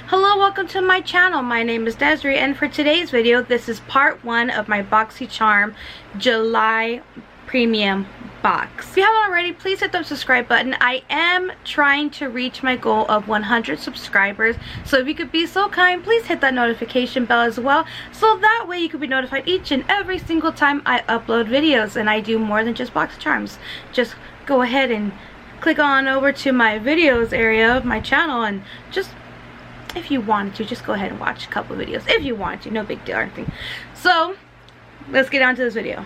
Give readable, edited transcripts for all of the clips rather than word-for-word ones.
Hello, welcome to my channel. My name is Desiree, and for today's video, this is part 1 of my BoxyCharm July premium box. If you haven't already, please hit the subscribe button. I am trying to reach my goal of 100 subscribers, so if you could be so kind, please hit that notification bell as well, so that way you could be notified each and every single time I upload videos. And I do more than just BoxyCharms. Just go ahead and click on over to my videos area of my channel, and just, if you wanted to, just go ahead and watch a couple videos if you want to. No big deal or anything. So let's get on to this video.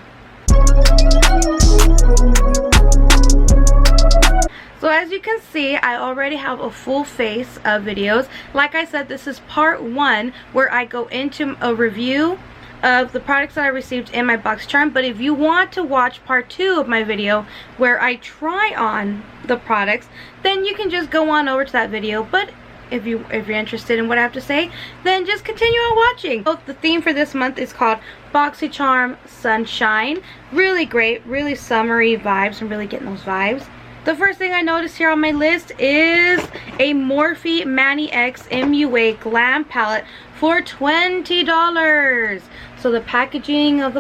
So as you can see, I already have a full face of videos. Like I said, this is part 1 where I go into a review of the products that I received in my BoxyCharm. But if you want to watch part 2 of my video where I try on the products, then you can just go on over to that video. But if you're interested in what I have to say, then just continue on watching. The theme for this month is called BoxyCharm Sunshine. Really great, really summery vibes. I'm really getting those vibes. The first thing I noticed here on my list is a Morphe Manny X MUA Glam Palette for $20. So the packaging of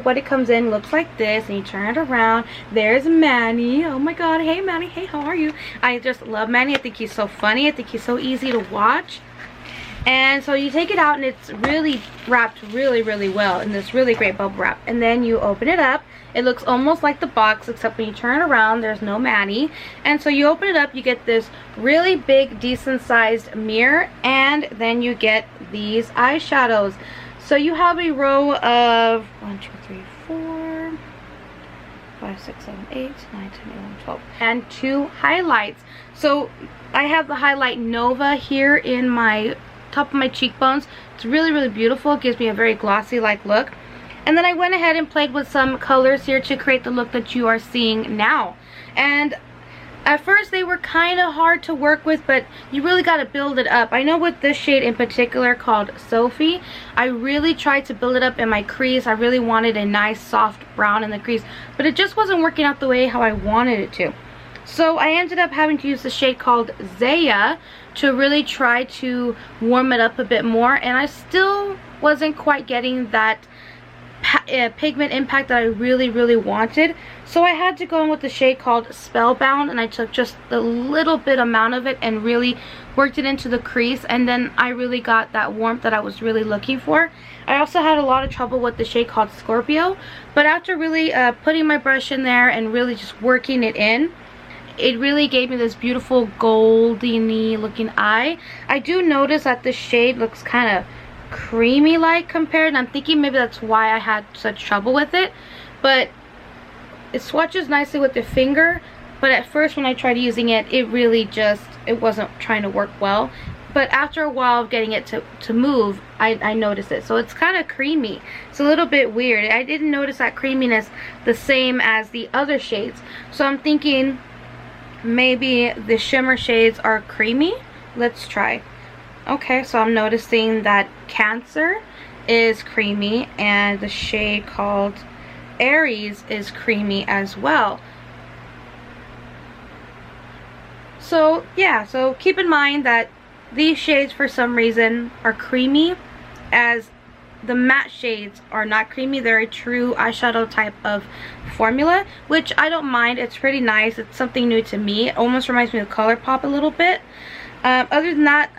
what it comes in looks like this, and you turn it around. There's Manny. Oh my god, hey Manny, hey, how are you? I just love Manny. I think he's so funny. I think he's so easy to watch. And so you take it out, and it's really wrapped really well in this really great bubble wrap. And then you open it up. It looks almost like the box, except when you turn it around, there's no Manny. And so you open it up, you get this really big, decent sized mirror, and then you get these eyeshadows. So you have a row of 1, 2, 3, 4, 5, 6, 7, 8, 9, 10, 11, 12, and 2 highlights. So I have the highlight Nova here in my top of my cheekbones. It's really beautiful. It gives me a very glossy like look. And then I went ahead and played with some colors here to create the look that you are seeing now. And at first they were kind of hard to work with, but you really got to build it up. I know with this shade in particular called Sophie, I really tried to build it up in my crease. I really wanted a nice soft brown in the crease, but it just wasn't working out the way how I wanted it to. So I ended up having to use the shade called Zaya to really try to warm it up a bit more, and I still wasn't quite getting that pigment impact that I really wanted. So I had to go in with the shade called Spellbound, and I took just a little bit amount of it and really worked it into the crease, and then I really got that warmth that I was really looking for. I also had a lot of trouble with the shade called Scorpio, but after really putting my brush in there and really just working it in, it really gave me this beautiful golden-y looking eye. I do notice that this shade looks kind of creamy like compared, and I'm thinking maybe that's why I had such trouble with it. But it swatches nicely with the finger, but at first when I tried using it, it really just, it wasn't trying to work well. But after a while of getting it to move, I noticed it. So it's kind of creamy. It's a little bit weird. I didn't notice that creaminess the same as the other shades. So I'm thinking maybe the shimmer shades are creamy. Let's try. Okay, so I'm noticing that Cancer is creamy, and the shade called Aries is creamy as well. So yeah, so keep in mind that these shades for some reason are creamy, as the matte shades are not creamy. They're a true eyeshadow type of formula, which I don't mind. It's pretty nice. It's something new to me. It almost reminds me of ColourPop a little bit. Other than that,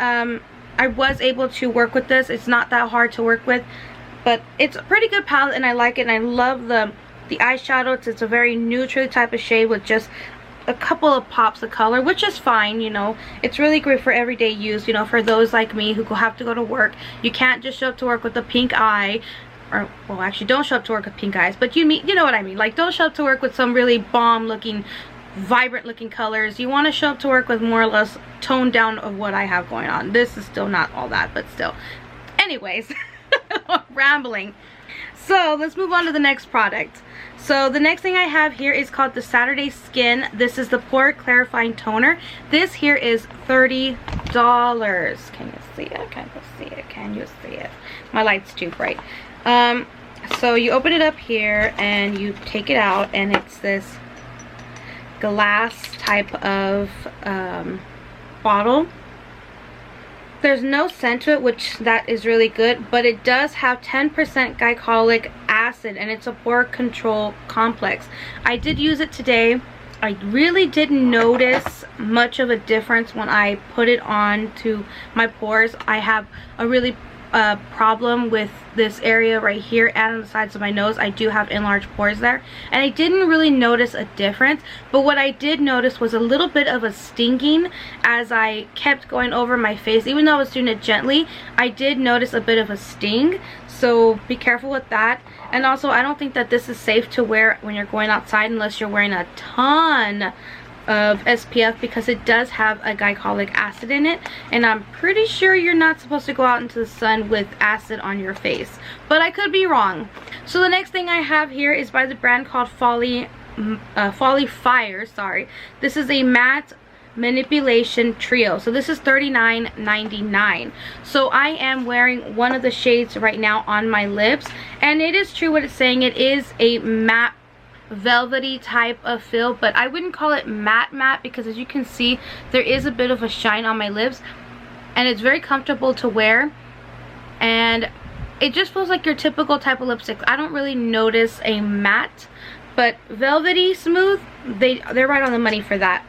I was able to work with this. It's not that hard to work with, but it's a pretty good palette, and I like it, and I love the eyeshadow. It's a very neutral type of shade with just a couple of pops of color, which is fine, you know. It's really great for everyday use, you know, for those like me who have to go to work. You can't just show up to work with a pink eye, or, well, actually don't show up to work with pink eyes, but you know what I mean. Like, don't show up to work with some really bomb looking, vibrant looking colors. You want to show up to work with more or less toned down of what I have going on. This is still not all that, but still. Anyways, rambling. So let's move on to the next product. So the next thing I have here is called the Saturday Skin. This is the Pore Clarifying Toner. This here is $30. Can you see it? Can you see it? Can you see it? My light's too bright. So you open it up here and you take it out, and it's this glass type of bottle. There's no scent to it, which that is really good, but it does have 10% glycolic acid, and it's a pore control complex. I did use it today. I really didn't notice much of a difference when I put it on to my pores. I have a really problem with this area right here and on the sides of my nose. I do have enlarged pores there, and I didn't really notice a difference, but what I did notice was a little bit of a stinging as I kept going over my face. Even though I was doing it gently, I did notice a bit of a sting, so be careful with that. And also, I don't think that this is safe to wear when you're going outside unless you're wearing a ton of SPF, because it does have a glycolic acid in it, and I'm pretty sure you're not supposed to go out into the sun with acid on your face, but I could be wrong. So the next thing I have here is by the brand called Folly Fire. Sorry, this is a matte manipulation trio, so this is $39.99. so I am wearing one of the shades right now on my lips, and it is true what it's saying. It is a matte velvety type of feel, but I wouldn't call it matte because as you can see, there is a bit of a shine on my lips, and it's very comfortable to wear, and it just feels like your typical type of lipstick. I don't really notice a matte, but velvety smooth, they're right on the money for that.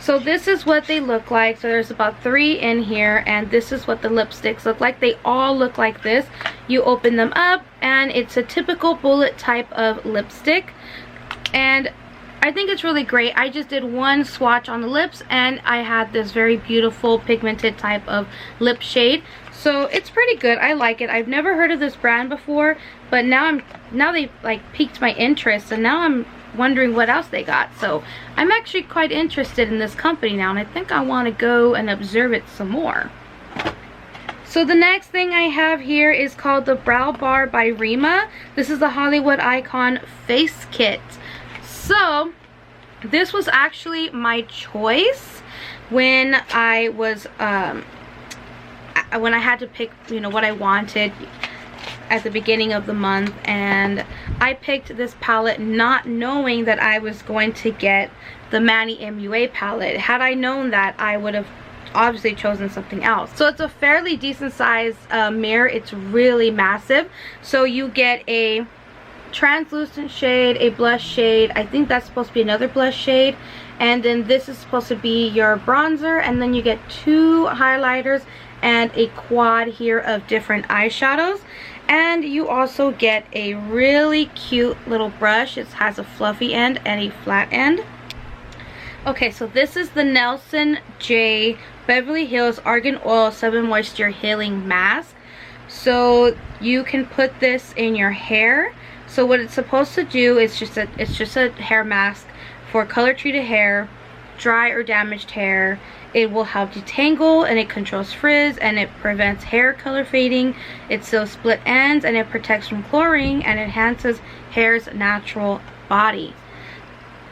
So this is what they look like. So there's about 3 in here, and this is what the lipsticks look like. They all look like this. You open them up, and it's a typical bullet type of lipstick, and I think it's really great. I just did one swatch on the lips, and I had this very beautiful pigmented type of lip shade. So it's pretty good. I like it. I've never heard of this brand before, but now they like piqued my interest, and now I'm wondering what else they got. So I'm actually quite interested in this company now, and I think I want to go and observe it some more. So the next thing I have here is called the Brow Bar by Rima. This is the Hollywood Icon Face Kit. So this was actually my choice when I was when I had to pick, you know, what I wanted at the beginning of the month, and I picked this palette not knowing that I was going to get the Manny MUA palette. Had I known that, I would have obviously chosen something else. So it's a fairly decent sized mirror. It's really massive. So you get a translucent shade, a blush shade, I think that's supposed to be another blush shade, and then this is supposed to be your bronzer, and then you get 2 highlighters and a quad here of different eyeshadows, and you also get a really cute little brush. It has a fluffy end and a flat end. Okay, so this is the Nelson J Beverly Hills Argan Oil 7 Moisture Healing Mask. So you can put this in your hair. So what it's supposed to do is it's just a hair mask for color treated hair, dry or damaged hair. It will help detangle, and it controls frizz, and it prevents hair color fading. It seals split ends, and it protects from chlorine, and enhances hair's natural body.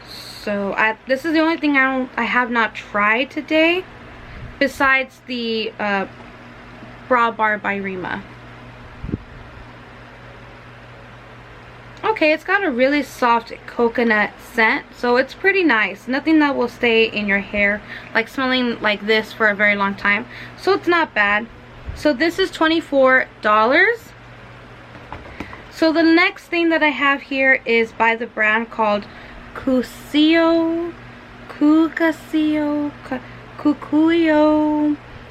So this is the only thing I have not tried today, besides the Brow Bar by Rima. Okay, it's got a really soft coconut scent, so it's pretty nice. Nothing that will stay in your hair, like smelling like this for a very long time. So it's not bad. So this is $24. So the next thing that I have here is by the brand called Cuccio.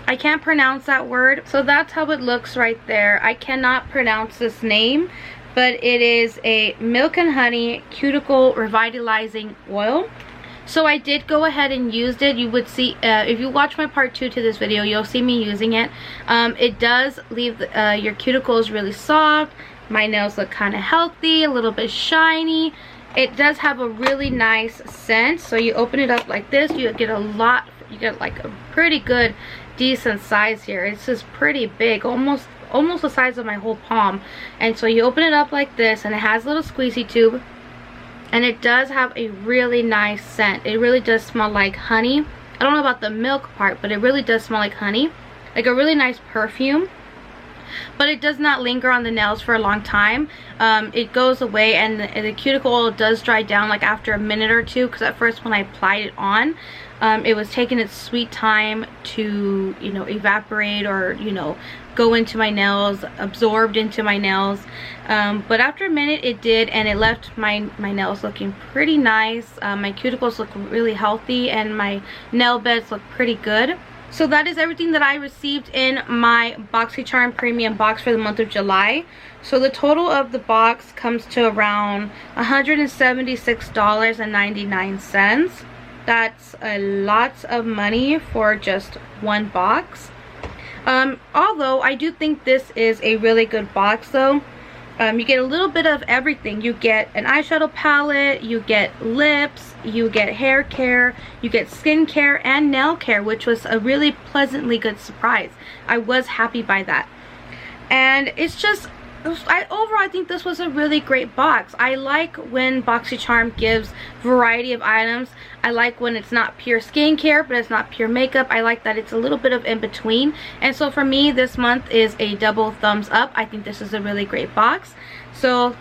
I can't pronounce that word. So that's how it looks right there. I cannot pronounce this name, but it is a milk and honey cuticle revitalizing oil. So I did go ahead and used it. You would see, if you watch my part 2 to this video, you'll see me using it. It does leave your cuticles really soft. My nails look kind of healthy, a little bit shiny. It does have a really nice scent. So you open it up like this, you get like a pretty good, decent size here. It's just pretty big, almost the size of my whole palm. And so you open it up like this, and it has a little squeezy tube, and it does have a really nice scent. It really does smell like honey. I don't know about the milk part, but it really does smell like honey, like a really nice perfume. But it does not linger on the nails for a long time. It goes away, and the cuticle oil does dry down like after a minute or two, because at first when I applied it on, It was taking its sweet time to, you know, evaporate or, you know, go into my nails, absorbed into my nails. But after a minute it did, and it left my nails looking pretty nice. My cuticles look really healthy and my nail beds look pretty good. So that is everything that I received in my BoxyCharm premium box for the month of July. So the total of the box comes to around $176.99. That's a lot of money for just one box. Although I do think this is a really good box though. You get a little bit of everything. You get an eyeshadow palette, you get lips, you get hair care, you get skin care and nail care, which was a really pleasantly good surprise. I was happy by that. And it's just, overall I think this was a really great box. I like when BoxyCharm gives variety of items. I like when it's not pure skincare, but it's not pure makeup. I like that it's a little bit of in between. And so for me, this month is a double thumbs up. I think this is a really great box. So,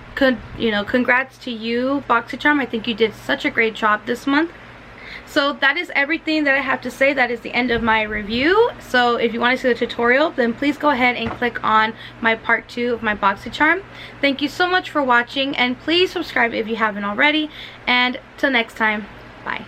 you know, congrats to you, BoxyCharm. I think you did such a great job this month. So that is everything that I have to say. That is the end of my review. So if you want to see the tutorial, then please go ahead and click on my part 2 of my BoxyCharm. Thank you so much for watching, and please subscribe if you haven't already. And till next time, bye.